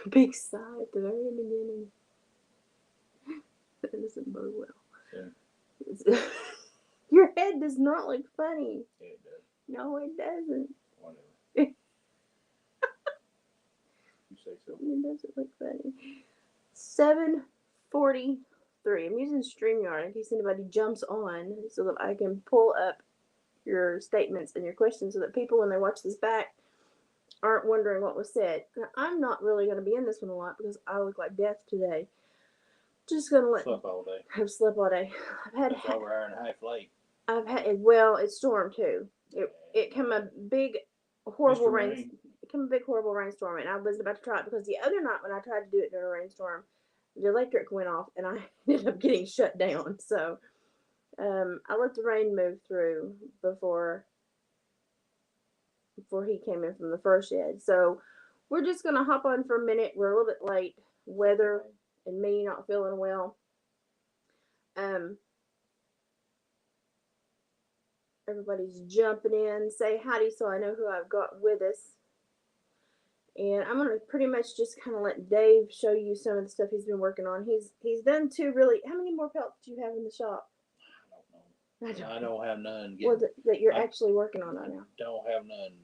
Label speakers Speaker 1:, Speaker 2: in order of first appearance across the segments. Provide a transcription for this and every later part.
Speaker 1: Big sigh at the very beginning. That doesn't bode well.
Speaker 2: Yeah.
Speaker 1: Your head does not look funny.
Speaker 2: Yeah, it does.
Speaker 1: No, it doesn't.
Speaker 2: Whatever.
Speaker 1: It
Speaker 2: You say so.
Speaker 1: doesn't look funny. 7:43. I'm using StreamYard in case anybody jumps on so that I can pull up your statements and your questions so that people, when they watch this back, aren't wondering what was said. Now, I'm not really going to be in this one a lot because I look like death today. Just going to let.
Speaker 2: Slept all day.
Speaker 1: I've slept all day.
Speaker 2: That's over an hour and a half late.
Speaker 1: I've had. Well, it stormed too. It came a big, horrible rain. It came a big, horrible rainstorm, and I was about to try it because the other night when I tried to do it during a rainstorm, the electric went off and I ended up getting shut down. So I let the rain move through before he came in from the first shed. So we're just gonna hop on for a minute. We're a little bit late. Weather and me not feeling well. Um, Everybody's jumping in. Say howdy so I know who I've got with us. And I'm gonna pretty much just kind of let Dave show you some of the stuff he's been working on. He's done two really. How many more pelts do you have in the shop?
Speaker 2: I don't have none.
Speaker 1: That you're actually working on right now.
Speaker 2: Don't have none.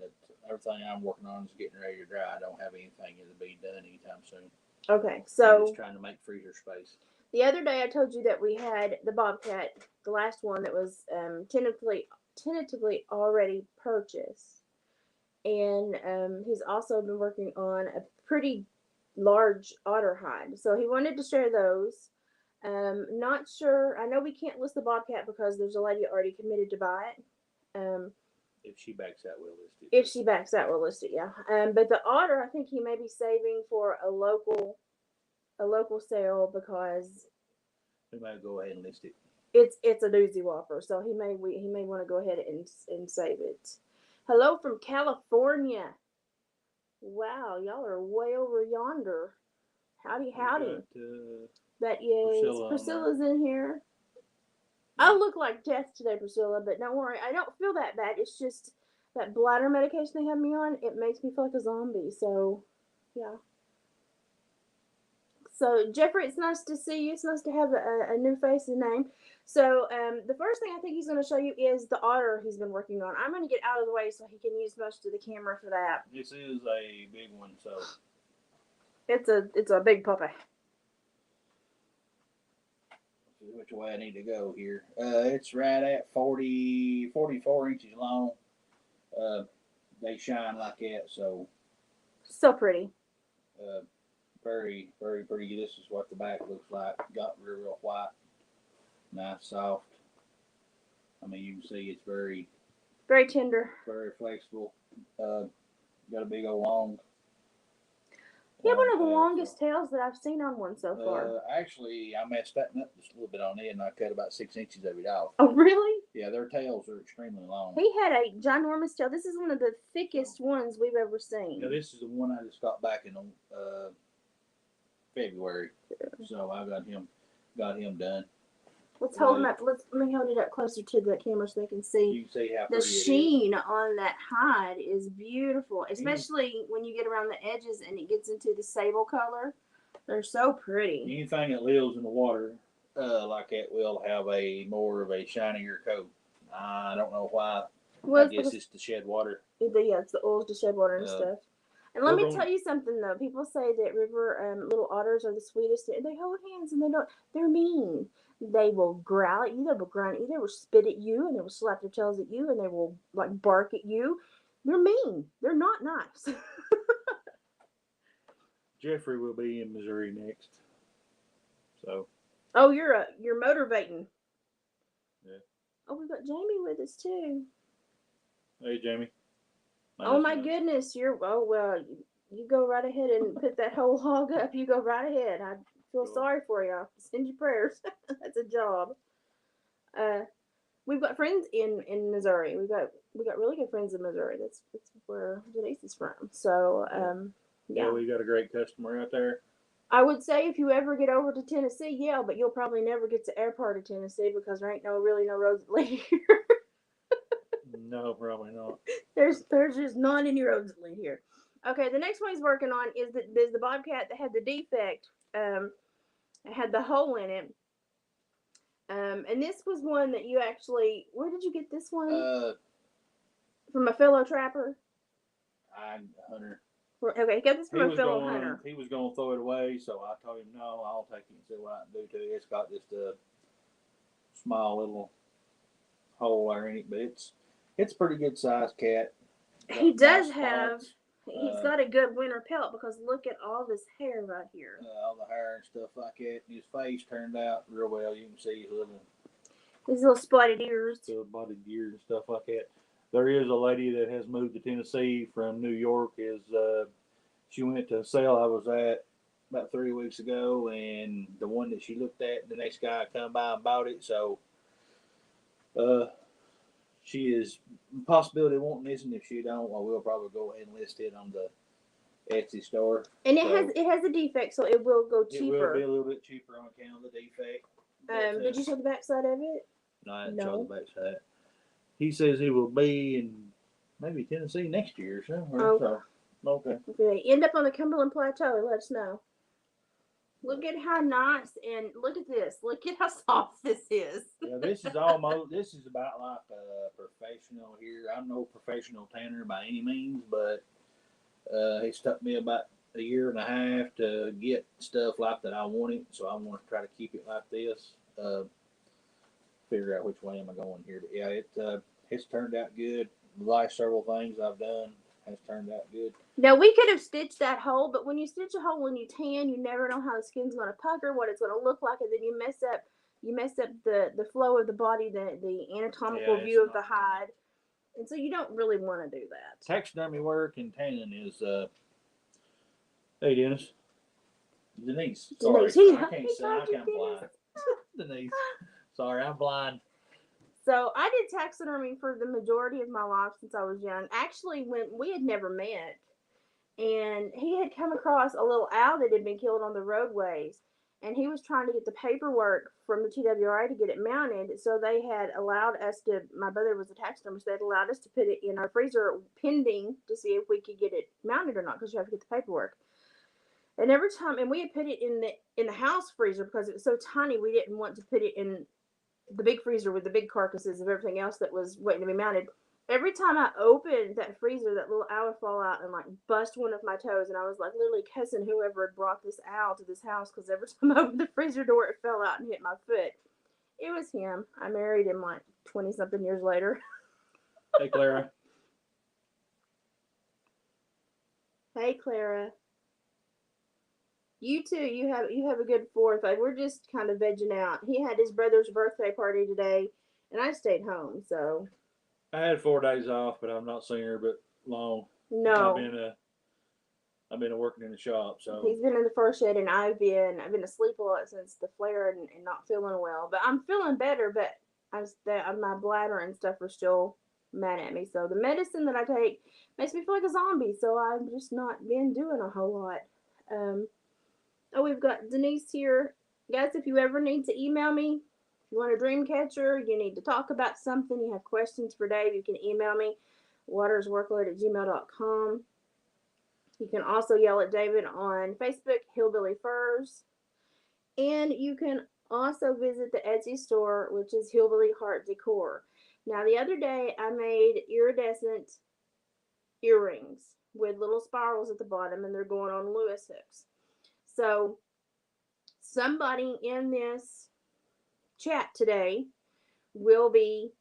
Speaker 2: Everything I'm working on is getting ready to dry. I don't have anything to be done anytime soon.
Speaker 1: Okay,
Speaker 2: so I'm just trying to make freezer space.
Speaker 1: The other day I told you that we had the Bobcat, the last one that was tentatively already purchased, and he's also been working on a pretty large otter hide. So he wanted to share those. Not sure. I know we can't list the Bobcat because there's a lady already committed to buy it.
Speaker 2: If she backs out, we'll list it.
Speaker 1: If she backs out, we'll list it. Yeah. But the otter, I think he may be saving for a local sale because
Speaker 2: we might go ahead and list it.
Speaker 1: It's a doozy whopper, so he may want to go ahead and save it. Hello from California. Wow, y'all are way over yonder. Howdy. That is Priscilla's in here. I look like death today, Priscilla, but don't worry, I don't feel that bad. It's just that bladder medication they have me on. It makes me feel like a zombie. So, yeah. So, Jeffrey, it's nice to see you. It's nice to have a new face and name. So, the first thing I think he's going to show you is the otter he's been working on. I'm going to get out of the way so he can use most of the camera for that.
Speaker 2: This is a big one, so.
Speaker 1: It's a big puppy.
Speaker 2: Which way I need to go here. It's right at 44 inches long. They shine like that, so.
Speaker 1: So pretty.
Speaker 2: Very, very pretty. This is what the back looks like. Got real white. Nice, soft. I mean, you can see it's very
Speaker 1: tender.
Speaker 2: Very flexible. Got a big old long.
Speaker 1: Yeah, one of the longest tails that I've seen on one so far.
Speaker 2: Actually, I messed that up just a little bit on it, and I cut about 6 inches of it off.
Speaker 1: Oh, really?
Speaker 2: Yeah, their tails are extremely long.
Speaker 1: He had a ginormous tail. This is one of the thickest ones we've ever seen.
Speaker 2: Yeah, this is the one I just got back in February. So I got him done.
Speaker 1: Let's hold him up. Let me hold it up closer to the camera so they can see.
Speaker 2: You can see how
Speaker 1: the sheen on that hide is beautiful, especially when you get around the edges and it gets into the sable color. They're so pretty.
Speaker 2: Anything that lives in the water like that will have a more of a shinier coat. I don't know why. Well, I guess it's the shed water.
Speaker 1: Yeah, it's the oils to shed water and stuff. And let me tell you something though. People say that river little otters are the sweetest. They hold hands and they're mean. They will growl at you. They will grunt at you. They will spit at you, and they will slap their tails at you, and they will like bark at you. They're mean. They're not nice.
Speaker 2: Jeffrey will be in Missouri next. So.
Speaker 1: Oh, you're motivating.
Speaker 2: Yeah.
Speaker 1: Oh, we've got Jamie with us too.
Speaker 2: Hey, Jamie.
Speaker 1: Oh my goodness, you go right ahead and put that whole hog up. You go right ahead. I feel sorry for you. Send you prayers. That's a job. We've got friends in Missouri. We got really good friends in Missouri. That's where Denise is from. So yeah,
Speaker 2: we got a great customer out there.
Speaker 1: I would say if you ever get over to Tennessee, yeah, but you'll probably never get to our part of Tennessee because there ain't no roads that lead here.
Speaker 2: No, probably not.
Speaker 1: There's just not any roads that lead here. Okay, the next one he's working on is the bobcat that had the defect. It had the hole in it. And this was one that you actually. Where did you get this one? From a fellow trapper.
Speaker 2: Hunter.
Speaker 1: Okay, he got this from a fellow hunter.
Speaker 2: He was going to throw it away, so I told him no. I'll take it and see what I can do to it. It's got just a small little hole there in it, but it's a pretty good sized cat.
Speaker 1: He does have. He's got a good winter pelt because look at all this hair right here.
Speaker 2: All the hair and stuff like that. His face turned out real well. You can see
Speaker 1: his little spotted ears.
Speaker 2: Little spotted ears and stuff like that. There is a lady that has moved to Tennessee from New York. She went to a sale I was at about 3 weeks ago, and the one that she looked at, the next guy come by and bought it. So, she is possibility of wanting this, and if she don't, well, we'll probably go ahead and list it on the Etsy store.
Speaker 1: And it has a defect, so it will go cheaper.
Speaker 2: It will be a little bit cheaper on account of the defect.
Speaker 1: Did you show the back side of it?
Speaker 2: No, I didn't show the back side. He says he will be in maybe Tennessee next year or something.
Speaker 1: Okay.
Speaker 2: Okay.
Speaker 1: If they end up on the Cumberland Plateau, let us know. Look at how nice, and look at this. Look at how soft this is.
Speaker 2: Yeah, this is about like a professional here. I'm no professional tanner by any means, but it's took me about a year and a half to get stuff like that I wanted, so I want to try to keep it like this. Figure out which way am I going here. But yeah, it's turned out good. The last several things I've done has turned out good.
Speaker 1: Now, we could have stitched that hole, but when you stitch a hole when you tan, you never know how the skin's going to pucker, what it's going to look like, and then you mess up the flow of the body, the anatomical view of the hide. And so you don't really want to do that.
Speaker 2: Taxidermy work and tanning is, hey, Dennis. Denise. Sorry, I can't say. I'm blind. Denise. Sorry, I'm blind.
Speaker 1: So I did taxidermy for the majority of my life since I was young. Actually, when we had never met, and he had come across a little owl that had been killed on the roadways, and he was trying to get the paperwork from the TWRA to get it mounted. So they had allowed us to. My brother was a taxidermist. They had allowed us to put it in our freezer pending to see if we could get it mounted or not, because you have to get the paperwork. And every time, and we had put it in the house freezer because it was so tiny. We didn't want to put it in the big freezer with the big carcasses of everything else that was waiting to be mounted. Every time I opened that freezer, that little owl would fall out and like bust one of my toes, and I was like literally cussing whoever had brought this owl to this house because every time I opened the freezer door, it fell out and hit my foot. It was him. I married him like 20-something years later.
Speaker 2: Hey, Clara.
Speaker 1: Hey, Clara. You too. You have a good 4th. Like, we're just kind of vegging out. He had his brother's birthday party today, and I stayed home. So
Speaker 2: I had 4 days off, but I've not seen her but long.
Speaker 1: No,
Speaker 2: I've been working in the shop. So
Speaker 1: he's been in the first shed, and I've been asleep a lot since the flare and not feeling well. But I'm feeling better. But my bladder and stuff are still mad at me. So the medicine that I take makes me feel like a zombie. So I've just not been doing a whole lot. Oh, we've got Denise here. Guys, if you ever need to email me, if you want a dream catcher, you need to talk about something, you have questions for Dave, you can email me, watersworkload@gmail.com. You can also yell at David on Facebook, Hillbilly Furs. And you can also visit the Etsy store, which is Hillbilly Heart Decor. Now, the other day, I made iridescent earrings with little spirals at the bottom, and they're going on Lewis hooks. So somebody in this chat today will be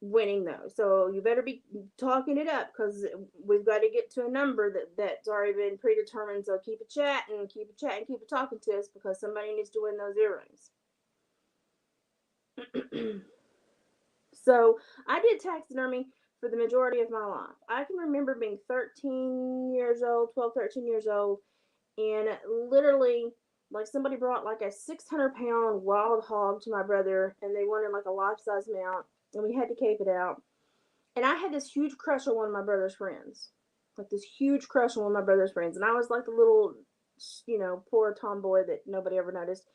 Speaker 1: winning those. So you better be talking it up because we've got to get to a number that's already been predetermined. So keep a chat and keep talking to us because somebody needs to win those earrings. So I did taxidermy for the majority of my life. I can remember being 13 years old, and literally, like, somebody brought like a 600-pound wild hog to my brother, and they wanted like a life-size mount, and we had to cape it out. And I had this huge crush on one of my brother's friends, and I was like the little, poor tomboy that nobody ever noticed.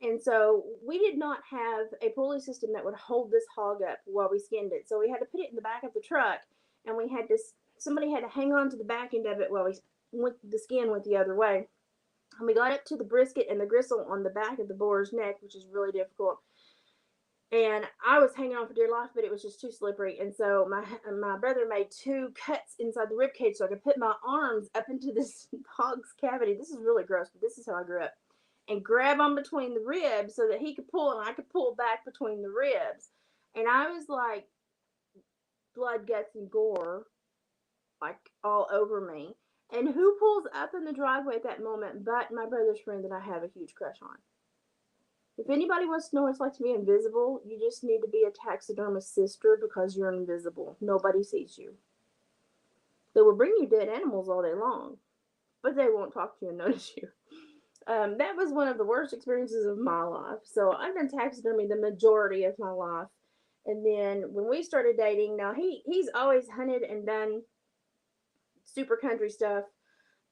Speaker 1: And so we did not have a pulley system that would hold this hog up while we skinned it. So we had to put it in the back of the truck, and we had to somebody had to hang on to the back end of it while the skin went the other way. And we got up to the brisket and the gristle on the back of the boar's neck, which is really difficult. And I was hanging on for dear life, but it was just too slippery. And so my brother made 2 cuts inside the rib cage so I could put my arms up into this hog's cavity. This is really gross, but this is how I grew up. And grab on between the ribs so that he could pull and I could pull back between the ribs. And I was like blood, guts, and gore, like all over me. And who pulls up in the driveway at that moment but my brother's friend that I have a huge crush on? If anybody wants to know what it's like to be invisible, you just need to be a taxidermist sister because you're invisible. Nobody sees you. They will bring you dead animals all day long, but they won't talk to you and notice you. That was one of the worst experiences of my life. So I've done taxidermy the majority of my life. And then when we started dating, now he's always hunted and done super country stuff.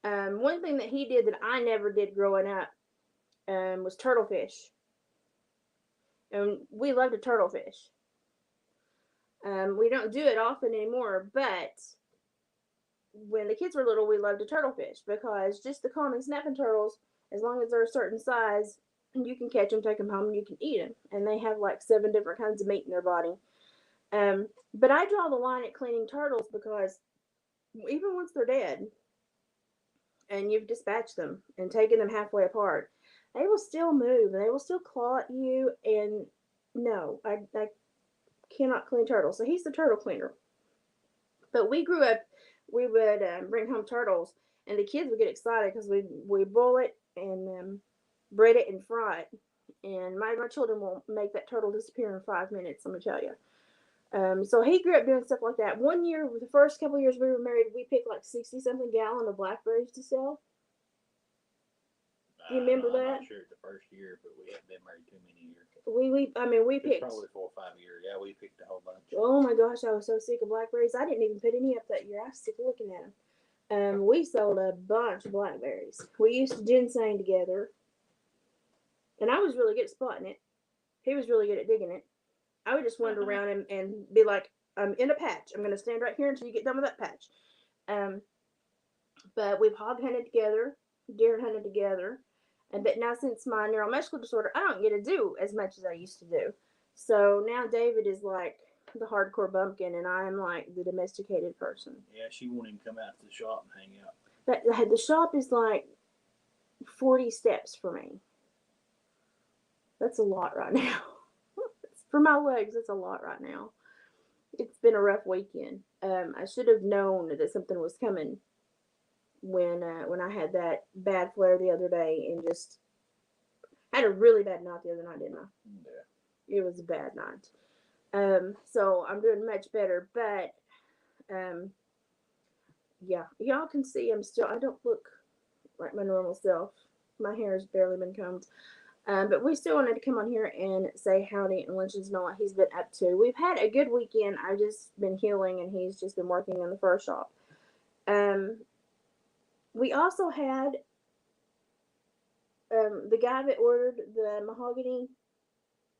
Speaker 1: One thing that he did that I never did growing up was turtle fish. And we love to turtle fish. We don't do it often anymore, but when the kids were little, we loved to turtle fish because just the common snapping turtles, as long as they're a certain size, you can catch them, take them home, and you can eat them. And they have like 7 different kinds of meat in their body. But I draw the line at cleaning turtles because even once they're dead and you've dispatched them and taken them halfway apart, they will still move and they will still claw at you. And no, I cannot clean turtles. So he's the turtle cleaner. But we grew up, we would bring home turtles, and the kids would get excited because we boil it and bread it and fry it. And my children will make that turtle disappear in 5 minutes, I'm going to tell you. So he grew up doing stuff like that. One year, the first couple of years we were married, we picked like 60-something gallon of blackberries to sell. Do you remember that?
Speaker 2: I'm not sure the first year, but we hadn't been married too many years.
Speaker 1: We picked
Speaker 2: probably 4 or 5 years. Yeah, we picked a whole bunch.
Speaker 1: Oh my gosh, I was so sick of blackberries. I didn't even put any up that year. I was sick of looking at them. We sold a bunch of blackberries. We used to ginseng together, and I was really good at spotting it. He was really good at digging it. I would just wander around and be like, I'm in a patch. I'm going to stand right here until you get done with that patch. But we've hog hunted together, deer hunted together. But now since my neuromuscular disorder, I don't get to do as much as I used to do. So now David is like the hardcore bumpkin, and I'm like the domesticated person.
Speaker 2: Yeah, she won't even come out to the shop and hang out.
Speaker 1: But the shop is like 40 steps for me. That's a lot right now. For my legs, that's a lot right now. It's been a rough weekend. I should have known that something was coming when I had that bad flare the other day, and just had a really bad night the other night, didn't I?
Speaker 2: Yeah.
Speaker 1: It was a bad night. So I'm doing much better, but yeah, y'all can see I don't look like my normal self. My hair has barely been combed. But we still wanted to come on here and say howdy and let you know what he's been up to. We've had a good weekend. I've just been healing, and he's just been working in the fur shop. We also had the guy that ordered the mahogany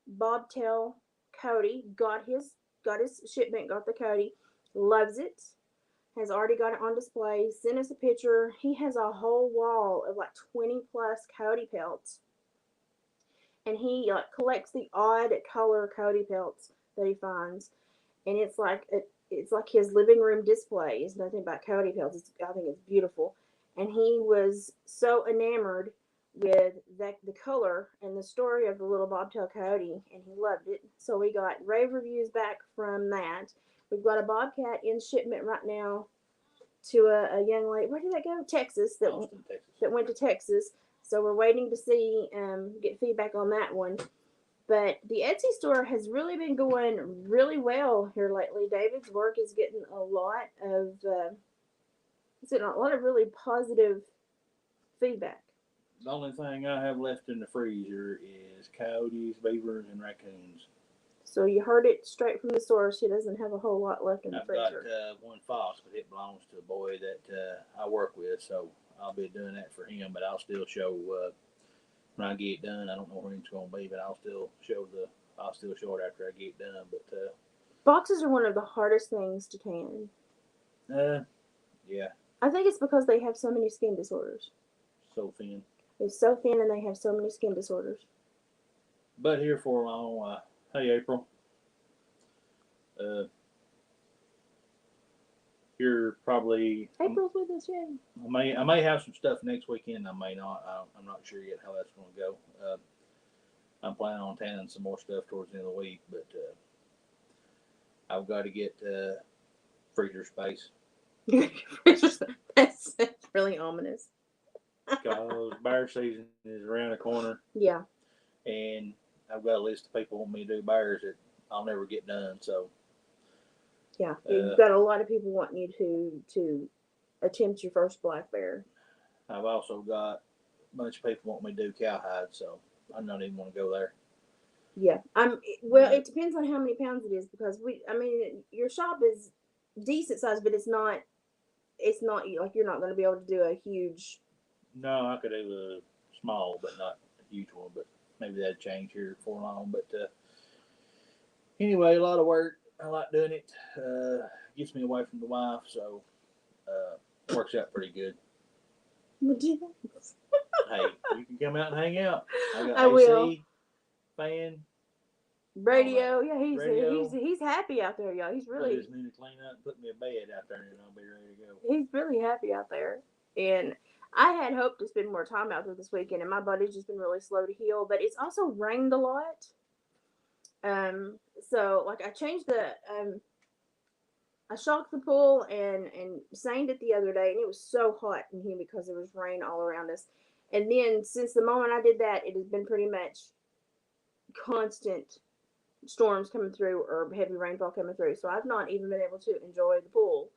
Speaker 1: bobtail coyote got his shipment, got the coyote, loves it, has already got it on display, sent us a picture. He has a whole wall of like 20 plus coyote pelts, and he like collects the odd color coyote pelts that he finds, and it's like his living room display is nothing but coyote pelts. I think it's beautiful, and he was so enamored with the color and the story of the little bobtail coyote, and he loved it. So we got rave reviews back from that. We've got a bobcat in shipment right now to a young lady. Where did that go? Texas.
Speaker 2: Austin, Texas.
Speaker 1: That went to Texas. So we're waiting to see get feedback on that one. But the Etsy store has really been going really well here lately. David's work is getting a lot of really positive feedback.
Speaker 2: The only thing I have left in the freezer is coyotes, beavers, and raccoons.
Speaker 1: So you heard it straight from the source. He doesn't have a whole lot left in the freezer.
Speaker 2: I've got one fox, but it belongs to a boy that I work with, so I'll be doing that for him. But I'll still show when I get it done. I don't know where it's going to be, but I'll still show it after I get it done. But
Speaker 1: boxes are one of the hardest things to tan. I think it's because they have so many skin disorders.
Speaker 2: So thin.
Speaker 1: It's so thin, and they have so many skin disorders.
Speaker 2: But here for long. Hey, April. Uh, you're probably.
Speaker 1: April's with us, yay.
Speaker 2: I may have some stuff next weekend. I may not. I'm not sure yet how that's going to go. I'm planning on tanning some more stuff towards the end of the week, but I've got to get freezer space.
Speaker 1: That's really ominous.
Speaker 2: Because bear season is around the corner.
Speaker 1: Yeah.
Speaker 2: And I've got a list of people want me to do bears that I'll never get done. So
Speaker 1: yeah, you've got a lot of people wanting you to attempt your first black bear.
Speaker 2: I've also got a bunch of people want me to do cowhide, so I don't even want to go there.
Speaker 1: Yeah, well, it depends on how many pounds it is because your shop is decent size, but it's not like you're not going to be able to do a huge.
Speaker 2: No, I could do a small, but not a huge one. But maybe that'd change here for long. But anyway, a lot of work. I like doing it. Gets me away from the wife, so works out pretty good. Hey, you can come out and hang out. I got AC,
Speaker 1: will.
Speaker 2: Fan,
Speaker 1: radio. Yeah,
Speaker 2: radio.
Speaker 1: he's happy out there, y'all. He's really.
Speaker 2: I just need to clean up, and put me a bed out there, and I'll be ready to go.
Speaker 1: He's really happy out there, and I had hoped to spend more time out there this weekend, and my body's just been really slow to heal. But it's also rained a lot. So like I changed I shocked the pool and seined it the other day, and it was so hot in here because there was rain all around us. And then since the moment I did that, it has been pretty much constant storms coming through or heavy rainfall coming through. So I've not even been able to enjoy the pool.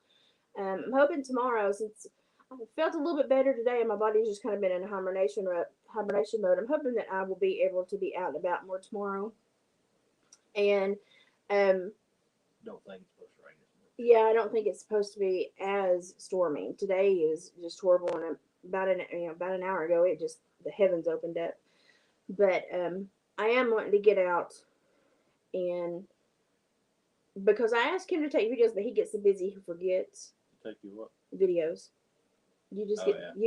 Speaker 1: I'm hoping tomorrow, since I felt a little bit better today and my body's just kind of been in a hibernation mode, I'm hoping that I will be able to be out and about more tomorrow. And
Speaker 2: don't think it's supposed to rain as much.
Speaker 1: Yeah, I don't think it's supposed to be as stormy. Today is just horrible, and about an hour ago, the heavens opened up. But I am wanting to get out, and because I asked him to take videos, but he gets so busy he forgets.
Speaker 2: Take you what?
Speaker 1: Videos. You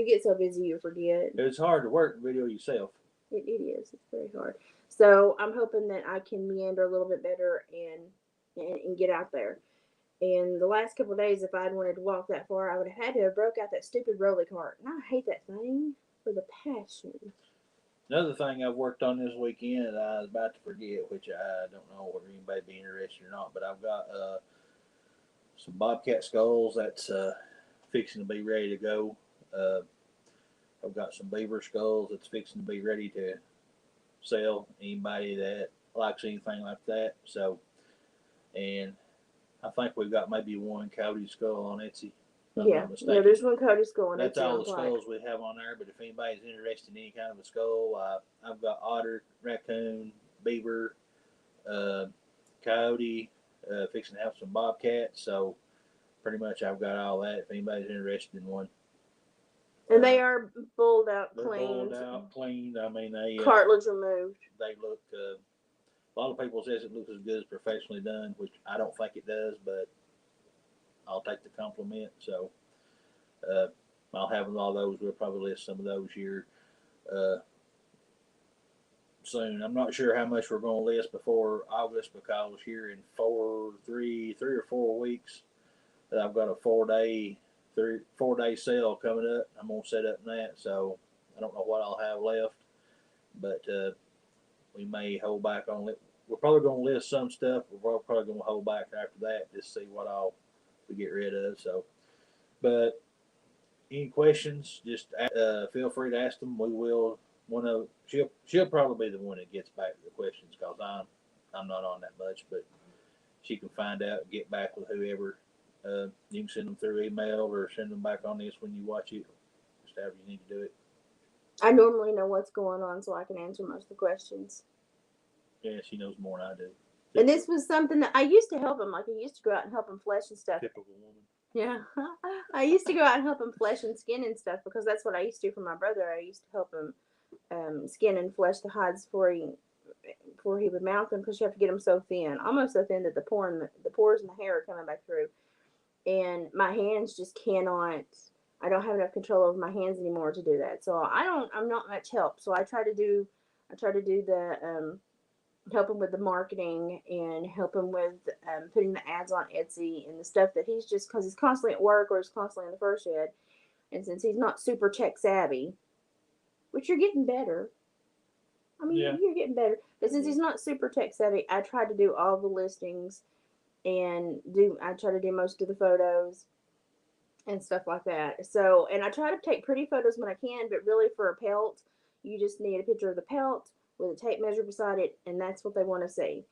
Speaker 1: get so busy you forget.
Speaker 2: It's hard to work video yourself.
Speaker 1: It is. It's very hard. So I'm hoping that I can meander a little bit better and get out there. And the last couple of days, if I'd wanted to walk that far, I would have had to have broke out that stupid rolly cart. And I hate that thing for the passion.
Speaker 2: Another thing I've worked on this weekend that I was about to forget, which I don't know whether anybody be interested or not, but I've got some bobcat skulls that's fixing to be ready to go. I've got some beaver skulls that's fixing to be ready to sell. Anybody that likes anything like that. So, and I think we've got maybe one coyote skull on Etsy.
Speaker 1: Yeah, there's one coyote skull on Etsy.
Speaker 2: That's all the skulls we have on there. But if anybody's interested in any kind of a skull, I've got otter, raccoon, beaver, coyote, fixing to have some bobcats. So pretty much I've got all that. If anybody's interested in one.
Speaker 1: And they are bulled out,
Speaker 2: cleaned. Bulled out, cleaned. I mean, they
Speaker 1: cartilage removed.
Speaker 2: They look. A lot of people says it looks as good as professionally done, which I don't think it does, but I'll take the compliment. So I'll have all those. We'll probably list some of those here soon. I'm not sure how much we're going to list before August because here in 3 or 4 weeks, I've got a 4-day sale coming up. I'm going to set up in that, so I don't know what I'll have left, but we may hold back on it. We're probably going to list some stuff. We're probably going to hold back after that just to see what all we get rid of. So, but any questions, just feel free to ask them. We will. She'll probably be the one that gets back to the questions because I'm not on that much, but she can find out and get back with whoever. You can send them through email or send them back on this when you watch it. Just however you need to do it.
Speaker 1: I normally know what's going on, so I can answer most of the questions.
Speaker 2: Yeah, she knows more than I do.
Speaker 1: And this was something that I used to help him. Like I used to go out and help him flesh and stuff.
Speaker 2: Typical woman.
Speaker 1: Yeah, I used to go out and help him flesh and skin and stuff because that's what I used to do for my brother. I used to help him skin and flesh the hides before he would mount them because you have to get them so thin, almost so thin that the pores and the hair are coming back through, and my hands just cannot I don't have enough control over my hands anymore to do that. So I'm not much help. So I try to do the help him with the marketing and help him with putting the ads on Etsy and the stuff that he's just because he's constantly at work or he's constantly in the first shed, and since he's not super tech savvy, which you're getting better. I mean,
Speaker 2: Yeah.
Speaker 1: you're getting better, but since he's not super tech savvy, I try to do all the listings and do I try to do most of the photos and stuff like that. So, and I try to take pretty photos when I can, but really for a pelt, you just need a picture of the pelt with a tape measure beside it, and that's what they want to see.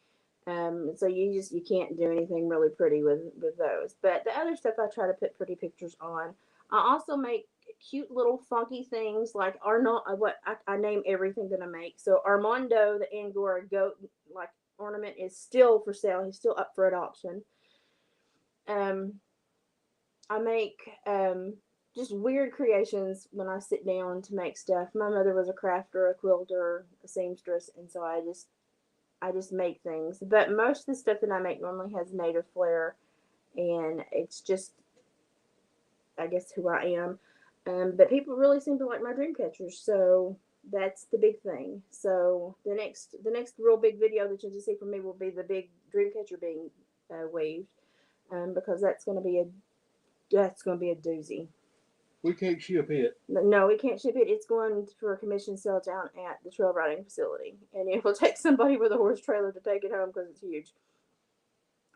Speaker 1: So you can't do anything really pretty with those. But the other stuff I try to put pretty pictures on. I also make cute little funky things like Arnold. What I name everything that I make. So Armando, the Angora goat like ornament, is still for sale. He's still up for adoption. Um, I make just weird creations when I sit down to make stuff. My mother was a crafter, a quilter, a seamstress, and so I just make things. But most of the stuff that I make normally has native flair, and it's just I guess who I am. But people really seem to like my dream catchers, so that's the big thing. So the next real big video that you'll see from me will be the big dream catcher being waved, because that's going to be a doozy.
Speaker 2: We can't ship it.
Speaker 1: No, we can't ship it. It's going for a commission sale down at the trail riding facility, and it will take somebody with a horse trailer to take it home because it's huge.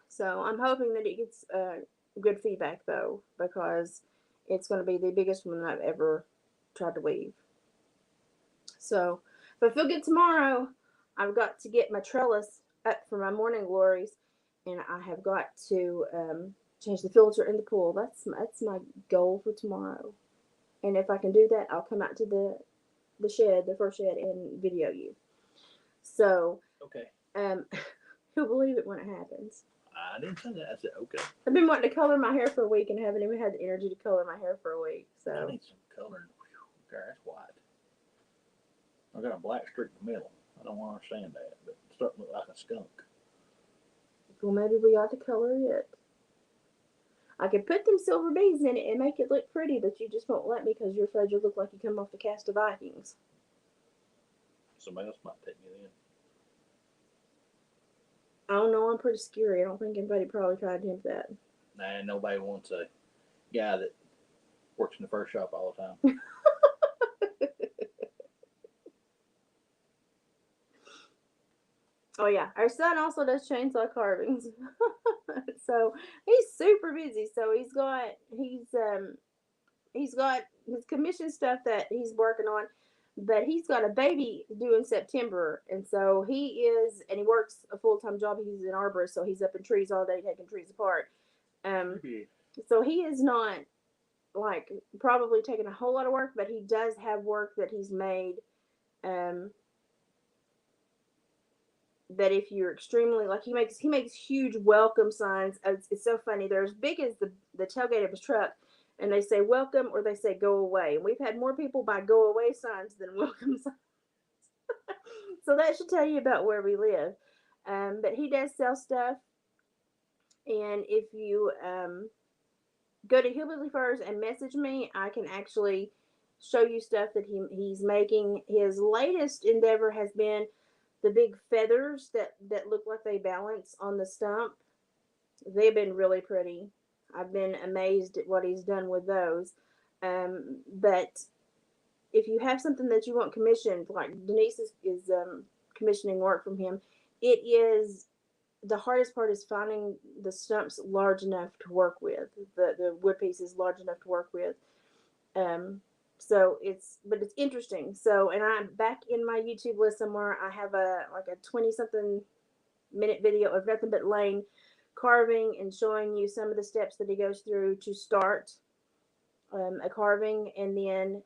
Speaker 1: So I'm hoping that it gets good feedback though, because it's going to be the biggest one I've ever tried to weave. So if I feel good tomorrow, I've got to get my trellis up for my morning glories, and I have got to change the filter in the pool. That's my goal for tomorrow. And if I can do that, I'll come out to the shed, the first shed, and video you. So
Speaker 2: Okay.
Speaker 1: you'll believe it when it happens.
Speaker 2: I didn't say that. I said okay.
Speaker 1: I've been wanting to color my hair for a week and haven't even had the energy to color my hair for a week.
Speaker 2: I
Speaker 1: So
Speaker 2: need some color. Okay, that's white. I got a black streak in the middle. I don't understand that, but it's starting to look like a skunk.
Speaker 1: well, maybe we ought to color it. I could put them silver beads in it and make it look pretty, but you just won't let me because you're afraid you'll look like you come off the cast of Vikings.
Speaker 2: Somebody else might take me in.
Speaker 1: I don't know. I'm pretty scary. I don't think anybody probably tried to hint that.
Speaker 2: Nah, nobody wants a guy that works in the first shop all the time.
Speaker 1: Oh yeah, our son also does chainsaw carvings, so he's super busy. So he's got his commission stuff that he's working on, but he's got a baby due in September, and so he works a full time job. He's an arborist, so he's up in trees all day taking trees apart. Um, so he is not like probably taking a whole lot of work, but he does have work that he's made. Um, that if you're extremely like he makes huge welcome signs. It's so funny. They're as big as the tailgate of his truck, and they say welcome or they say go away. And we've had more people buy go away signs than welcome signs. So that should tell you about where we live. But he does sell stuff, and if you go to Hillbilly Furs and message me, I can actually show you stuff that he's making. His latest endeavor has been the big feathers that look like they balance on the stump. They've been really pretty. I've been amazed at what he's done with those. But if you have something that you want commissioned, like Denise is commissioning work from him, it is the hardest part is finding the stumps large enough to work with. The wood piece is large enough to work with. Um, it's interesting. So, and I'm back in my YouTube list somewhere. I have a 20 something minute video of nothing but Lane carving and showing you some of the steps that he goes through to start a carving, and then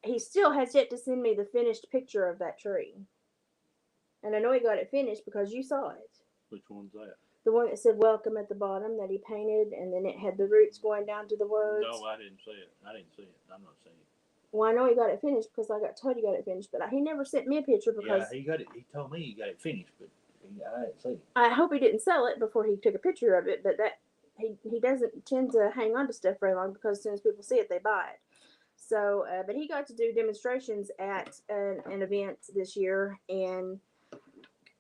Speaker 1: he still has yet to send me the finished picture of that tree. And I know he got it finished because you saw it.
Speaker 2: Which one's that?
Speaker 1: The one that said welcome at the bottom that he painted, and then it had the roots going down to the words.
Speaker 2: No, I didn't see it. I'm not seeing it.
Speaker 1: Well, I know he got it finished because I got told he got it finished, but he never sent me a picture because
Speaker 2: he got it. He told me he got it finished, but I didn't see it.
Speaker 1: I hope he didn't sell it before he took a picture of it. But that he doesn't tend to hang on to stuff very long because as soon as people see it, they buy it. So, but he got to do demonstrations at an event this year and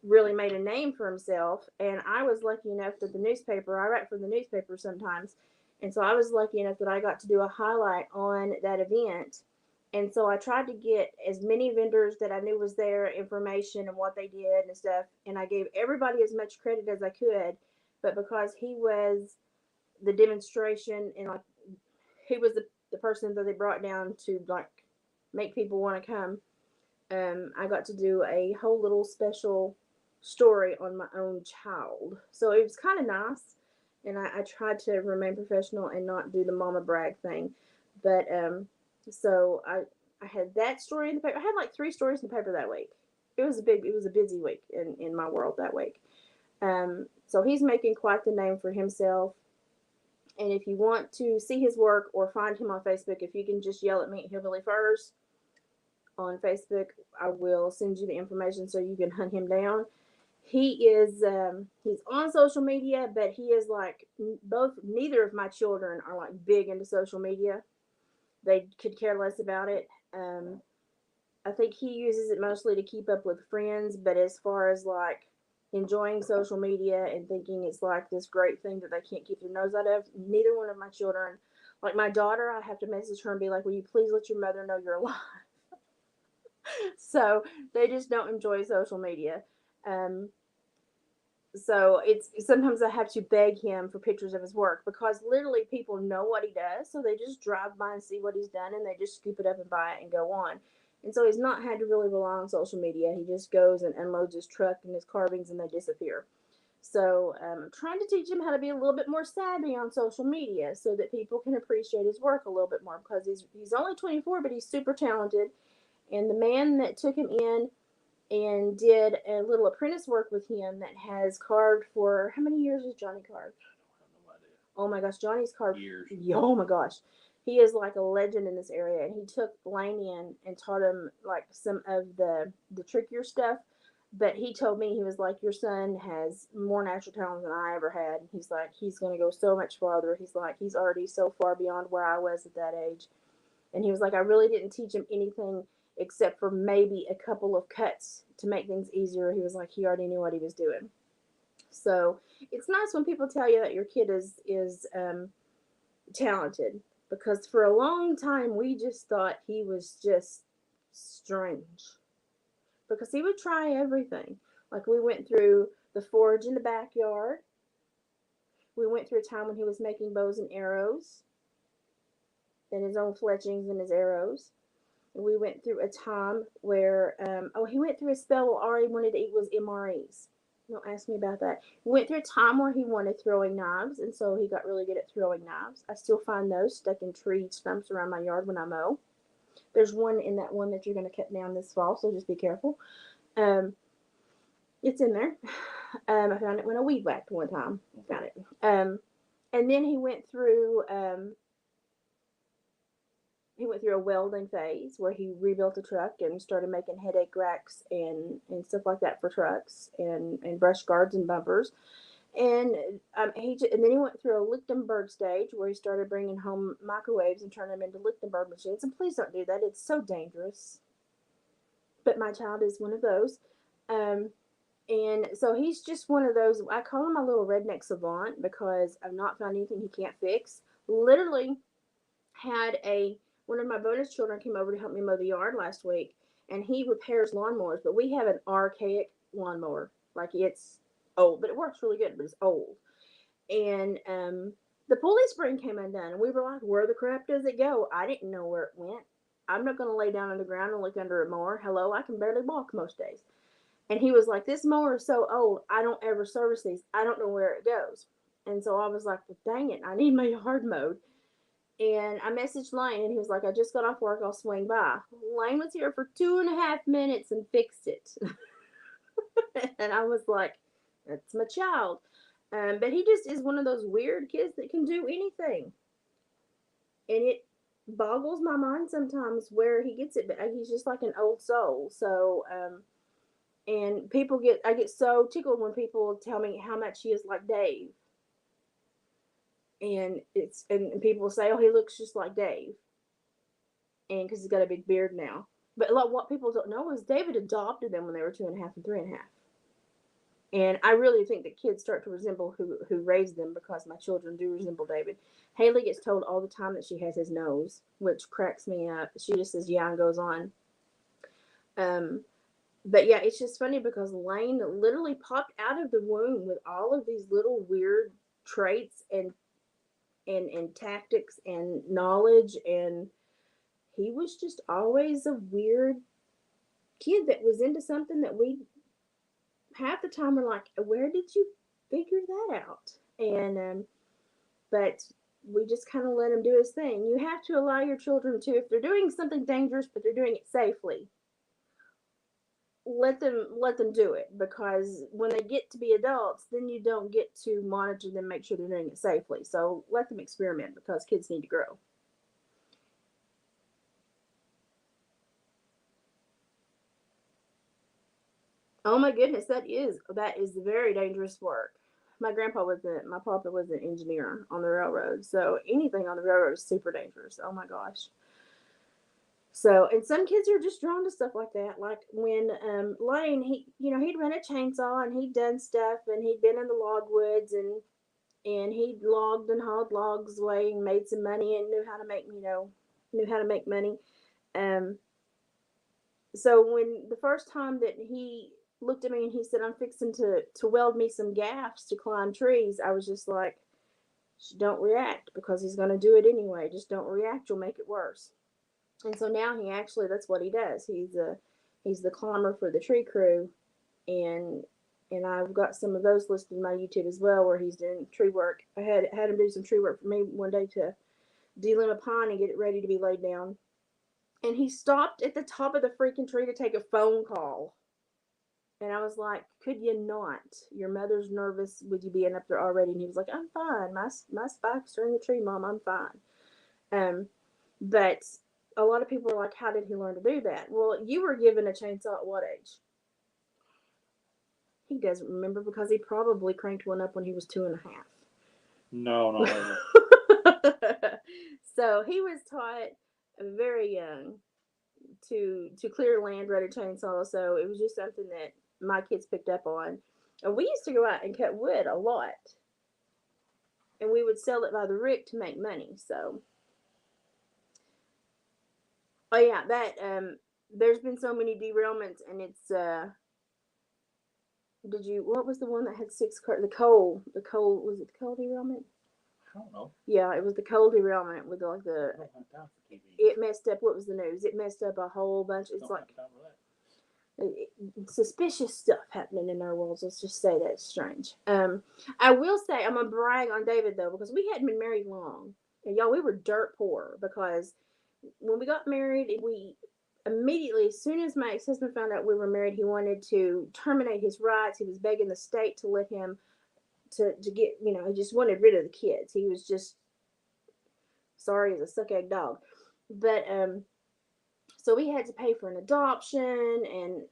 Speaker 1: really made a name for himself. And I was lucky enough that the newspaper, I write for the newspaper sometimes, and so I was lucky enough that I got to do a highlight on that event. And so I tried to get as many vendors that I knew was there information and what they did and stuff. And I gave everybody as much credit as I could. But because he was the demonstration and like he was the person that they brought down to like make people want to come, I got to do a whole little special story on my own child. So it was kind of nice. And I tried to remain professional and not do the mama brag thing. But so I had that story in the paper. I had like 3 stories in the paper that week. It was a busy week in my world that week. So he's making quite the name for himself. And if you want to see his work or find him on Facebook, if you can just yell at me at Hillbilly Furs on Facebook, I will send you the information so you can hunt him down. He is he's on social media, but he is like both. Neither of my children are like big into social media. They could care less about it. I think he uses it mostly to keep up with friends, but as far as like enjoying social media and thinking it's like this great thing that they can't keep their nose out of, neither one of my children. Like my daughter, I have to message her and be like, "Will you please let your mother know you're alive?" So they just don't enjoy social media. Um, so it's sometimes I have to beg him for pictures of his work because literally people know what he does, so they just drive by and see what he's done and they just scoop it up and buy it and go on. And so he's not had to really rely on social media. He just goes and unloads his truck and his carvings and they disappear. So I'm trying to teach him how to be a little bit more savvy on social media so that people can appreciate his work a little bit more because he's only 24, but he's super talented. And the man that took him in and did a little apprentice work with him that has carved for how many years has Johnny carved? Oh my gosh, Johnny's carved
Speaker 2: Years.
Speaker 1: Oh my gosh, he is like a legend in this area. And he took Blaine in and taught him like some of the trickier stuff. But he told me he was like, your son has more natural talent than I ever had. He's like, he's gonna go so much farther. He's like, he's already so far beyond where I was at that age. And he was like, I really didn't teach him anything except for maybe a couple of cuts to make things easier. He was like, he already knew what he was doing. So it's nice when people tell you that your kid is talented because for a long time we just thought he was just strange because he would try everything. Like we went through the forge in the backyard. We went through a time when he was making bows and arrows and his own fletchings and his arrows. We went through a time where he went through a spell where all he wanted to eat was MREs. Don't ask me about that. He went through a time where he wanted throwing knives, and so he got really good at throwing knives. I still find those stuck in tree stumps around my yard when I mow. There's one in that one that you're going to cut down this fall, so just be careful. Um, it's in there. I found it when I weed whacked one time. Found it. And then he went through a welding phase where he rebuilt a truck and started making headache racks and stuff like that for trucks and brush guards and bumpers. And and then he went through a Lichtenberg stage where he started bringing home microwaves and turning them into Lichtenberg machines. And please don't do that; it's so dangerous. But my child is one of those. Um, and so he's just one of those. I call him my little redneck savant because I've not found anything he can't fix. Literally, had a one of my bonus children came over to help me mow the yard last week, and he repairs lawnmowers. But we have an archaic lawnmower, like it's old, but it works really good, but it's old. And the pulley spring came undone, and we were like, "Where the crap does it go?" I didn't know where it went. I'm not going to lay down on the ground and look under a mower. Hello, I can barely walk most days. And he was like, "This mower is so old. I don't ever service these. I don't know where it goes." And so I was like, "Well, dang it, I need my yard mowed." And I messaged Lane, and he was like, "I just got off work. I'll swing by." Lane was here for 2.5 minutes and fixed it. And I was like, "That's my child." But he just is one of those weird kids that can do anything. And it boggles my mind sometimes where he gets it, but he's just like an old soul. So, and I get so tickled when people tell me how much he is like Dave. and people say, oh, he looks just like Dave, and because he's got a big beard now. But a lot what people don't know is David adopted them when they were 2.5 and 3.5. And I really think that kids start to resemble who raised them, because my children do resemble David. Haley gets told all the time that she has his nose, which cracks me up. She just says yeah and goes on. Um, but yeah, it's just funny because Lane literally popped out of the womb with all of these little weird traits and tactics and knowledge, and he was just always a weird kid that was into something that we half the time we're like, where did you figure that out? And but we just kind of let him do his thing. You have to allow your children to, if they're doing something dangerous but they're doing it safely, let them do it, because when they get to be adults, then you don't get to monitor them, make sure they're doing it safely. So let them experiment, because kids need to grow. Oh my goodness, that is very dangerous work. My papa was an engineer on the railroad, so anything on the railroad is super dangerous. Oh my gosh. So, and some kids are just drawn to stuff like that. Like when Lane, he'd run a chainsaw and he'd done stuff, and he'd been in the log woods, and he'd logged and hauled logs away and made some money and knew how to make money. Um, so when the first time that he looked at me and he said, "I'm fixing to weld me some gaffs to climb trees," I was just like, "Don't react, because he's going to do it anyway. Just don't react. You'll make it worse." And so now that's what he does. He's the climber for the tree crew, and I've got some of those listed in my YouTube as well, where he's doing tree work. I had him do some tree work for me one day to delimb a pine and get it ready to be laid down. And he stopped at the top of the freaking tree to take a phone call. And I was like, "Could you not? Your mother's nervous with you being up there already." And he was like, "I'm fine. My spikes are in the tree, Mom. I'm fine." But a lot of people are like, "How did he learn to do that?" Well, you were given a chainsaw at what age? He doesn't remember, because he probably cranked one up when he was 2.5.
Speaker 2: No, no.
Speaker 1: So he was taught very young to clear land, run a chainsaw. So it was just something that my kids picked up on. And we used to go out and cut wood a lot, and we would sell it by the rick to make money. So, oh yeah, that there's been so many derailments, and it's what was the one that had six cars? The coal was it the coal derailment?
Speaker 2: I don't know.
Speaker 1: Yeah, it was the coal derailment with like
Speaker 2: I don't have time for TV.
Speaker 1: it messed up. What was the news? It messed up a whole bunch. It's
Speaker 2: Don't
Speaker 1: like
Speaker 2: have time for that.
Speaker 1: suspicious stuff happening in our worlds. Let's just say that's strange. I will say I'm gonna brag on David though, because we hadn't been married long, and y'all, we were dirt poor, because when we got married, we immediately, as soon as my ex-husband found out we were married, he wanted to terminate his rights. He was begging the state to let him to get, he just wanted rid of the kids. He was just sorry as a suck egg dog. But so we had to pay for an adoption, and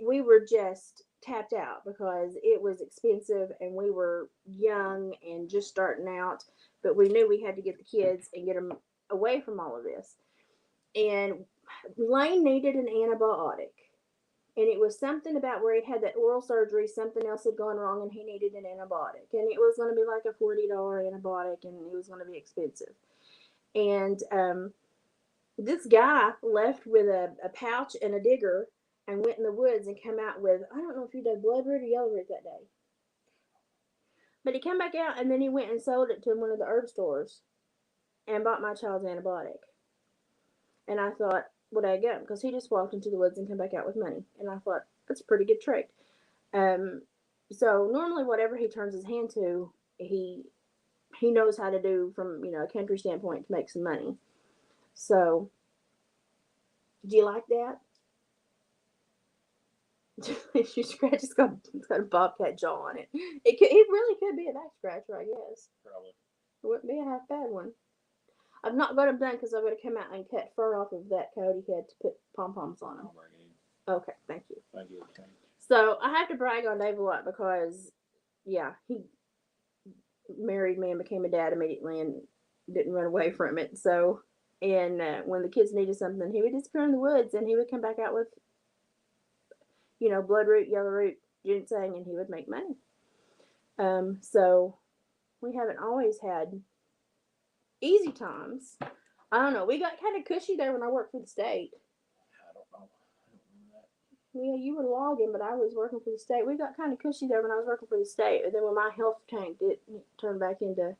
Speaker 1: we were just tapped out, because it was expensive, and we were young and just starting out, but we knew we had to get the kids and get them away from all of this. And Lane needed an antibiotic, and it was something about where he'd had that oral surgery, something else had gone wrong, and he needed an antibiotic, and it was going to be like a $40 antibiotic, and it was going to be expensive. And this guy left with a pouch and a digger, and went in the woods and come out with, I don't know if he did blood root or yellow root that day, but he came back out, and then he went and sold it to one of the herb stores and bought my child's antibiotic. And I thought, well, I go, because he just walked into the woods and came back out with money, and I thought that's a pretty good trick. Um, so normally whatever he turns his hand to, he knows how to do from a country standpoint to make some money. So, do you like that? If you scratch, it's got a bobcat jaw on it. It really could be a back scratcher, I guess.
Speaker 2: Probably.
Speaker 1: It wouldn't be a half bad one. I've not got him done, because I've got to come out and cut fur off of that coat he had to put pom poms on him. Okay, thank you.
Speaker 2: Thank you.
Speaker 1: So I have to brag on Dave a lot, because yeah, married man became a dad immediately and didn't run away from it. So, and when the kids needed something, he would disappear in the woods and he would come back out with, bloodroot, yellow root, ginseng, and he would make money. So we haven't always had easy times. I don't know. We got kind of cushy there when I worked for the state.
Speaker 2: I don't know. I don't know that.
Speaker 1: Yeah, you were logging, but I was working for the state. We got kind of cushy there when I was working for the state. And then when my health tanked, it turned back into.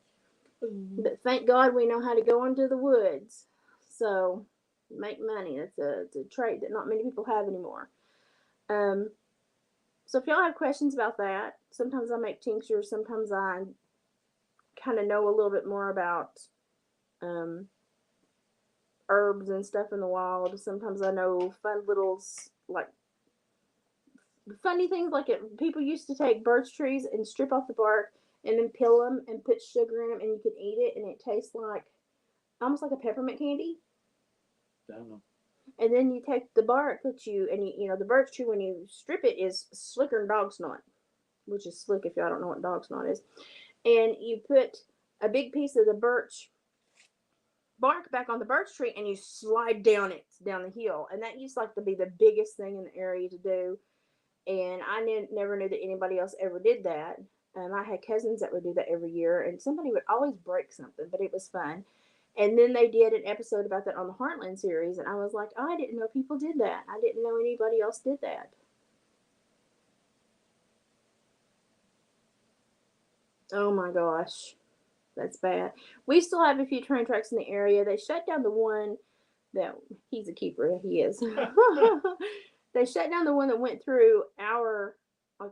Speaker 1: But thank God we know how to go into the woods. So make money. It's a trait that not many people have anymore. Um, so if y'all have questions about that, sometimes I make tinctures. Sometimes I kind of know a little bit more about um, herbs and stuff in the wild. Sometimes I know fun little like funny things like people used to take birch trees and strip off the bark and then peel them and put sugar in them and you can eat it and it tastes like almost like a peppermint candy.
Speaker 2: I don't know.
Speaker 1: And then you take the bark that the birch tree when you strip it is slicker than dog snot, which is slick if y'all don't know what dog snot is. And you put a big piece of the birch bark back on the birch tree and you slide down the hill. And that used like to be the biggest thing in the area to do. And I never knew that anybody else ever did that. I had cousins that would do that every year, and somebody would always break something, but it was fun. And then they did an episode about that on the Heartland series, and I was like, oh, I didn't know people did that. I didn't know anybody else did that. Oh my gosh, that's bad. We still have a few train tracks in the area. They shut down the one that he's a keeper. He is. They shut down the one that went through our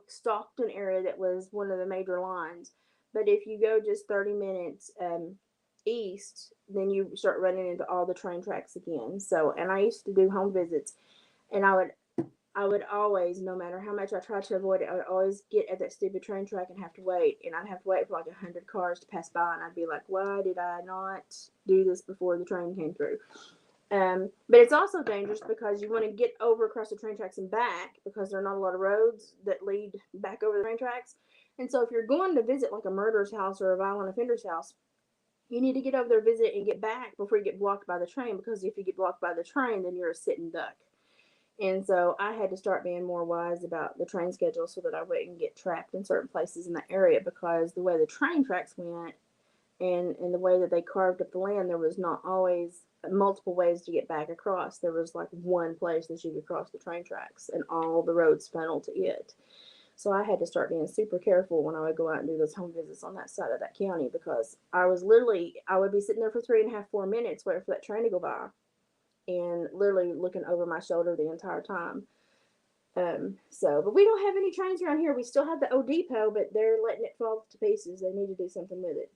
Speaker 1: Stockton area that was one of the major lines. But if you go just 30 minutes east, then you start running into all the train tracks again. So, and I used to do home visits, and I would always, no matter how much I tried to avoid it, I would always get at that stupid train track and have to wait. And I'd have to wait for like 100 cars to pass by, and I'd be like, why did I not do this before the train came through? But it's also dangerous because you want to get over across the train tracks and back because there are not a lot of roads that lead back over the train tracks. And so if you're going to visit like a murderer's house or a violent offender's house, you need to get over there, visit, and get back before you get blocked by the train, because if you get blocked by the train, then you're a sitting duck. And so I had to start being more wise about the train schedule so that I wouldn't get trapped in certain places in the area, because the way the train tracks went and the way that they carved up the land, there was not always multiple ways to get back across. There was like one place that you could cross the train tracks, and all the roads funneled to it. So I had to start being super careful when I would go out and do those home visits on that side of that county, because I would be sitting there for 3.5, 4 minutes waiting for that train to go by, and literally looking over my shoulder the entire time. But we don't have any trains around here. We still have the old depot, but they're letting it fall to pieces. They need to do something with it.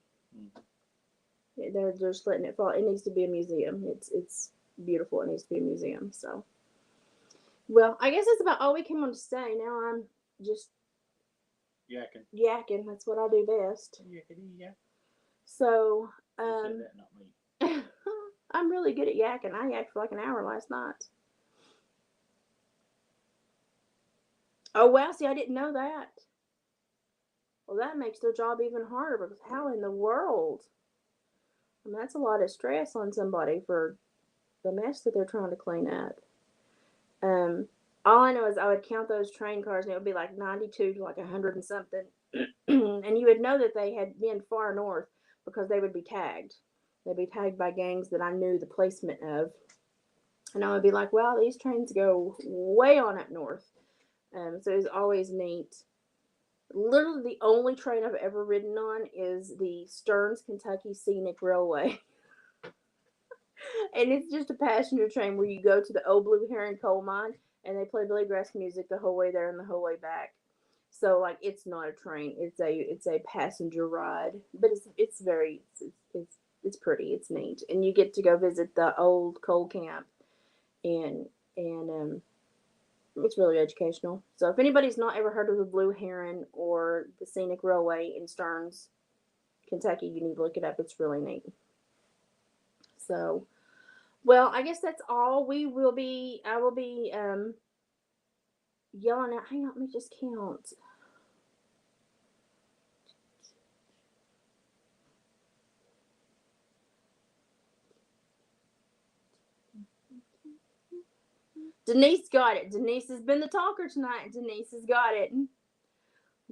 Speaker 1: They're just letting it fall. It needs to be a museum. It's beautiful. It needs to be a museum. So, well, I guess that's about all we came on to say. Now I'm just yakking. That's what I do best.
Speaker 2: Yeah.
Speaker 1: So,
Speaker 2: You said that, not me.
Speaker 1: I'm really good at yakking. I yacked for like an hour last night. Oh wow! See, I didn't know that. Well, that makes their job even harder, because how in the world? I mean, that's a lot of stress on somebody for the mess that they're trying to clean up. Um, all I know is I would count those train cars, and it would be like 92 to like 100 and something. And you would know that they had been far north because they would be tagged. They'd be tagged by gangs that I knew the placement of. And I would be like, well, these trains go way on up north. So it was always neat. Literally, the only train I've ever ridden on is the Stearns, Kentucky Scenic Railway. And it's just a passenger train where you go to the old Blue Heron coal mine and they play bluegrass music the whole way there and the whole way back. So like it's not a train; it's a passenger ride, but it's pretty, it's neat, and you get to go visit the old coal camp, and and it's really educational. So if anybody's not ever heard of the Blue Heron or the Scenic Railway in Stearns, Kentucky, you need to look it up. It's really neat. So, well, I guess that's all. I will be yelling out. Hang on, let me just count. Denise got it. Denise has been the talker tonight. Denise has got it.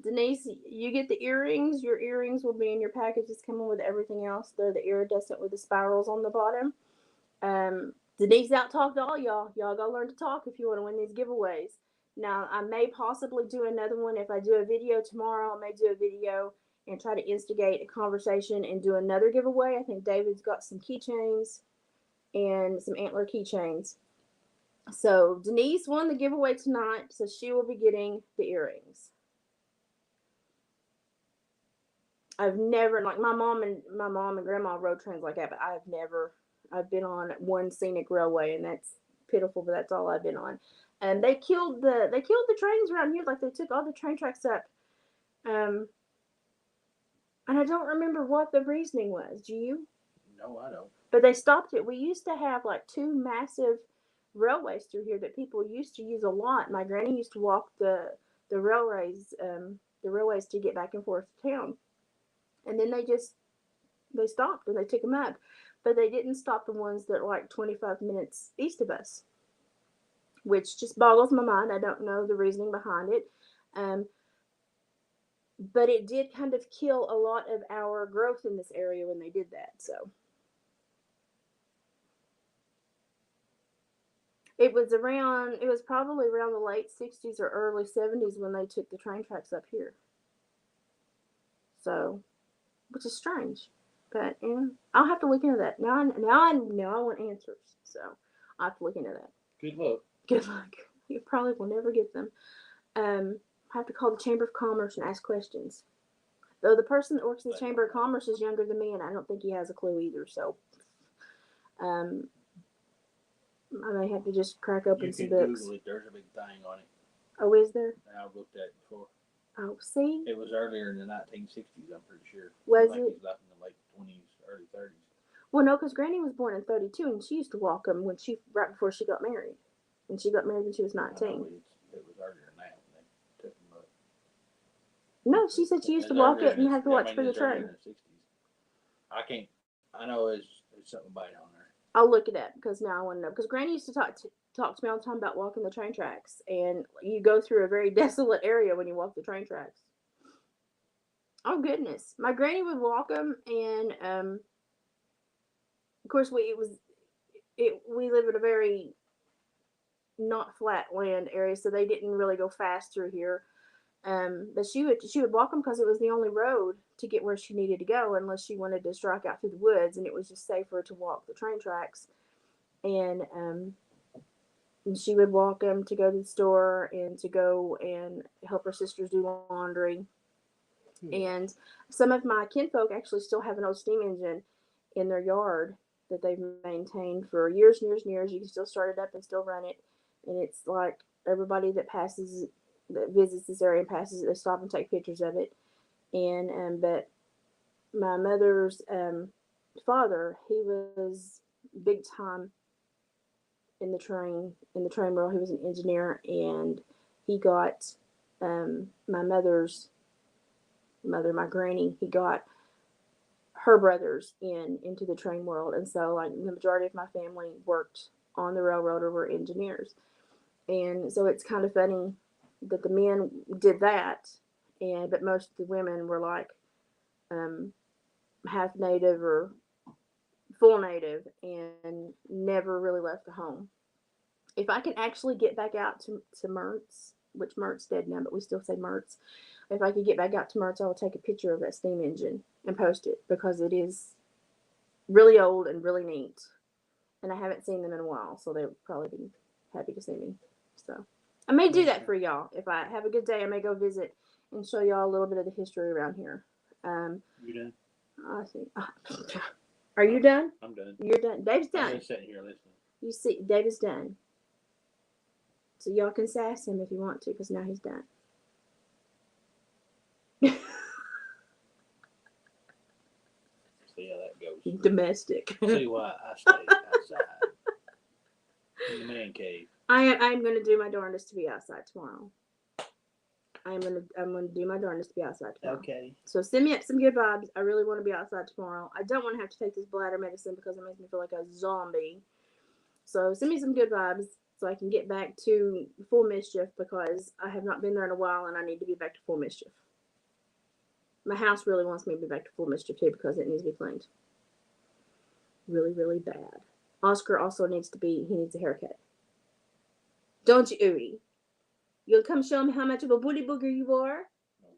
Speaker 1: Denise, you get the earrings. Your earrings will be in your packages coming with everything else. They're the iridescent with the spirals on the bottom. Denise out-talked all y'all. Y'all gotta learn to talk if you want to win these giveaways. Now, I may possibly do another one. If I do a video tomorrow, I may do a video and try to instigate a conversation and do another giveaway. I think David's got some keychains and some antler keychains. So Denise won the giveaway tonight, so she will be getting the earrings. I've never, like my mom and grandma rode trains like that, but I've been on one scenic railway, and that's pitiful, but that's all I've been on. And they killed the trains around here, like they took all the train tracks up. And I don't remember what the reasoning was. Do you?
Speaker 2: No, I don't.
Speaker 1: But they stopped it. We used to have like two massive railways through here that people used to use a lot. My granny used to walk the railways to get back and forth to town. And then they stopped and they took them up, but they didn't stop the ones that are like 25 minutes east of us, which just boggles my mind. I don't know the reasoning behind it. But it did kind of kill a lot of our growth in this area when they did that. So it was probably around the late 60s or early 70s when they took the train tracks up here. So, which is strange. But I'll have to look into that. Now I want answers. So I'll have to look into that.
Speaker 2: Good luck.
Speaker 1: Good luck. You probably will never get them. I have to call the Chamber of Commerce and ask questions. Though the person that works in the Chamber of Commerce is younger than me, and I don't think he has a clue either. So I may have to just crack open some books.
Speaker 2: Google it. There's a big thing on it.
Speaker 1: Oh, is there?
Speaker 2: I've looked at it before.
Speaker 1: Oh, see?
Speaker 2: It was earlier in the 1960s, I'm pretty sure.
Speaker 1: Was
Speaker 2: it? It was like in the late 20s, early 30s.
Speaker 1: Well, no, because Granny was born in 32, and she used to walk them right before she got married. And she got married when she was 19.
Speaker 2: It was earlier than that when they took them up.
Speaker 1: No, she said she used to walk it and have to watch for the train.
Speaker 2: I know there's something about it on there.
Speaker 1: I'll look it up because now I want to know. Because Granny used to talk to me all the time about walking the train tracks, and you go through a very desolate area when you walk the train tracks. Oh goodness, my granny would walk them, and of course we live in a very not flat land area, so they didn't really go fast through here. But she would walk them because it was the only road to get where she needed to go, unless she wanted to strike out through the woods, and it was just safer to walk the train tracks. And she would walk them to go to the store and to go and help her sisters do laundry. And some of my kinfolk actually still have an old steam engine in their yard that they've maintained for years and years and years. You can still start it up and still run it. And it's like everybody that visits this area and passes it, they stop and take pictures of it. And but my mother's father, he was big time in the train world. He was an engineer, and he got my mother's mother, my granny, he got her brothers into the train world. And so like the majority of my family worked on the railroad or were engineers. And so it's kind of funny that the men did that, but most of the women were like half native or full native and never really left the home. If I can actually get back out to Mertz, which Mertz dead now, but we still say Mertz. If I could get back out to Mertz, I will take a picture of that steam engine and post it because it is really old and really neat. And I haven't seen them in a while, so they'll probably be happy to see me. So I may do that for y'all. If I have a good day, I may go visit and show y'all a little bit of the history around here.
Speaker 2: You done?
Speaker 1: I see. Are you done?
Speaker 2: I'm done.
Speaker 1: You're done. Dave's done.
Speaker 2: I'm just sitting here listening.
Speaker 1: You see, David's done. So y'all can sass him if you want to, because now he's done.
Speaker 2: See how that goes.
Speaker 1: Domestic.
Speaker 2: See why I stay outside in the man cave.
Speaker 1: I'm going to do my darndest to be outside tomorrow. I'm gonna do my darndest to be outside tomorrow.
Speaker 2: Okay.
Speaker 1: So send me up some good vibes. I really want to be outside tomorrow. I don't want to have to take this bladder medicine because it makes me feel like a zombie. So send me some good vibes so I can get back to full mischief because I have not been there in a while and I need to be back to full mischief. My house really wants me to be back to full mischief too because it needs to be cleaned. Really, really bad. Oscar also needs a haircut. Don't you, Ooey? You'll come show him how much of a booty booger you are?
Speaker 2: No.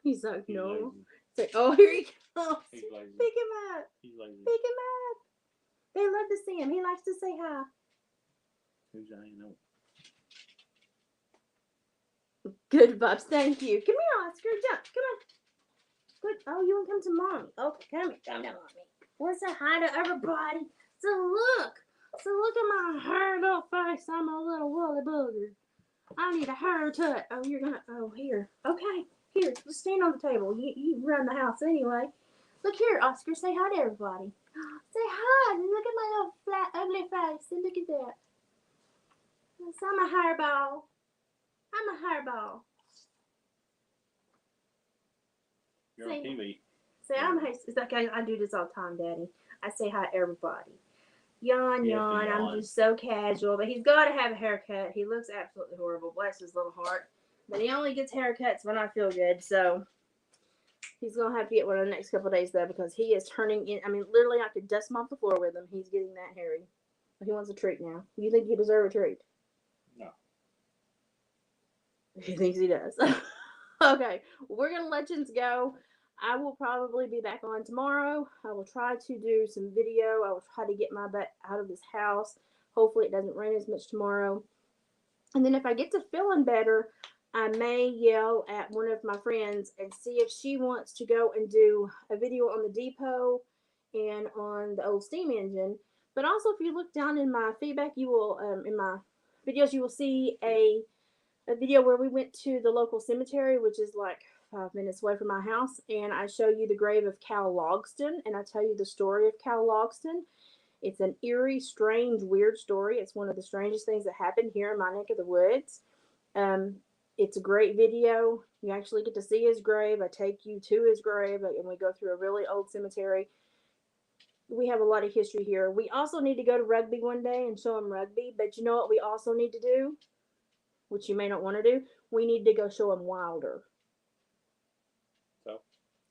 Speaker 1: He's like,
Speaker 2: He's
Speaker 1: no.
Speaker 2: lazy.
Speaker 1: Say, oh, here he comes.
Speaker 2: He's lazy.
Speaker 1: Pick him up.
Speaker 2: He's lazy.
Speaker 1: Pick him up. They love to see him. He likes to say hi.
Speaker 2: Who's INO?
Speaker 1: Good vibes. Thank you. Come here, Oscar. Jump. Come on. Good. Oh, you want to come to mommy? Okay, come here. Come to mommy. Let's say hi to everybody. So look at my hairy little face. I'm a little woolly booger. I need a haircut. Oh, you're gonna. Oh, here. Okay, here. Just stand on the table. You run the house anyway. Look here, Oscar. Say hi to everybody. Say hi. Look at my little flat, ugly face. And look at that. I'm a hairball. I'm a hairball.
Speaker 2: You're on TV.
Speaker 1: Say I'm. It's like I do this all the time, Daddy. I say hi to everybody. Yawn, yawn. I'm just so casual. But he's got to have a haircut. He looks absolutely horrible. Bless his little heart. But he only gets haircuts when I feel good. So he's going to have to get one in the next couple of days, though, because he is turning in. I mean, literally, I could dust him off the floor with him. He's getting that hairy. He wants a treat now. You think you deserve a treat?
Speaker 2: No.
Speaker 1: He thinks he does. Okay. We're going to let you go. I will probably be back on tomorrow. I will try to do some video. I will try to get my butt out of this house. Hopefully it doesn't rain as much tomorrow. And then if I get to feeling better, I may yell at one of my friends and see if she wants to go and do a video on the depot and on the old steam engine. But also if you look down in my feedback, you will, in my videos, you will see a video where we went to the local cemetery, which is like 5 minutes away from my house, and I show you the grave of Cal Logston, and I tell you the story of Cal Logston. It's an eerie, strange, weird story. It's one of the strangest things that happened here in my neck of the woods. It's a great video. You actually get to see his grave. I take you to his grave, and we go through a really old cemetery. We have a lot of history here. We also need to go to rugby one day and show him rugby, but you know what we also need to do, which you may not want to do? We need to go show him Wilder.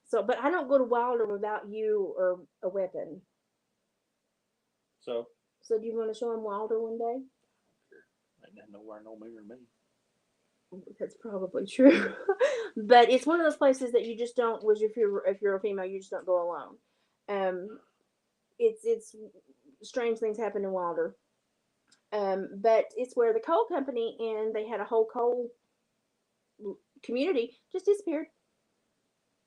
Speaker 1: So, but I don't go to Wilder without you or a weapon.
Speaker 2: So
Speaker 1: do you want to show him Wilder one day?
Speaker 2: Ain't nowhere no bigger than me.
Speaker 1: That's probably true. But it's one of those places that you just don't, if you're a female, you just don't go alone. It's strange things happen in Wilder. But it's where the coal company, and they had a whole coal community, just disappeared.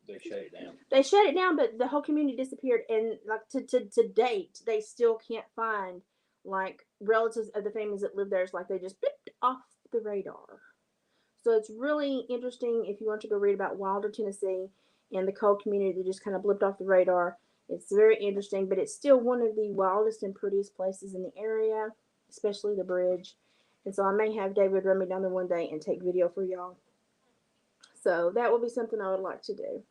Speaker 2: They shut it down.
Speaker 1: They shut it down, but the whole community disappeared, and like to date, they still can't find like relatives of the families that live there. It's like they just blipped off the radar. So it's really interesting if you want to go read about Wilder, Tennessee, and the coal community that just kind of blipped off the radar. It's very interesting, but it's still one of the wildest and prettiest places in the area, especially the bridge. And so I may have David run me down there one day and take video for y'all. So that will be something I would like to do.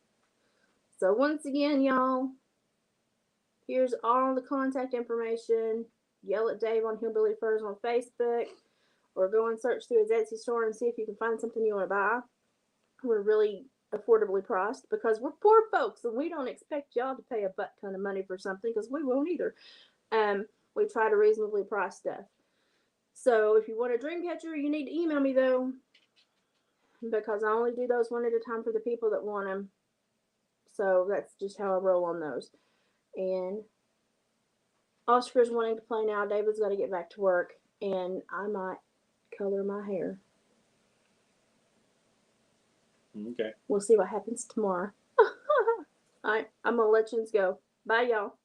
Speaker 1: So once again, y'all, here's all the contact information. Yell at Dave on Hillbilly Furs on Facebook, or go and search through his Etsy store and see if you can find something you want to buy. We're really affordably priced because we're poor folks and we don't expect y'all to pay a butt ton of money for something because we won't either. We try to reasonably price stuff. So if you want a dream catcher, you need to email me though, because I only do those one at a time for the people that want them. So that's just how I roll on those. And Oscar's wanting to play now. David's got to get back to work. And I might color my hair.
Speaker 2: Okay.
Speaker 1: We'll see what happens tomorrow. All right. I'm going to let you go. Bye, y'all.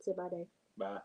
Speaker 1: Say bye, Dave.
Speaker 2: Bye.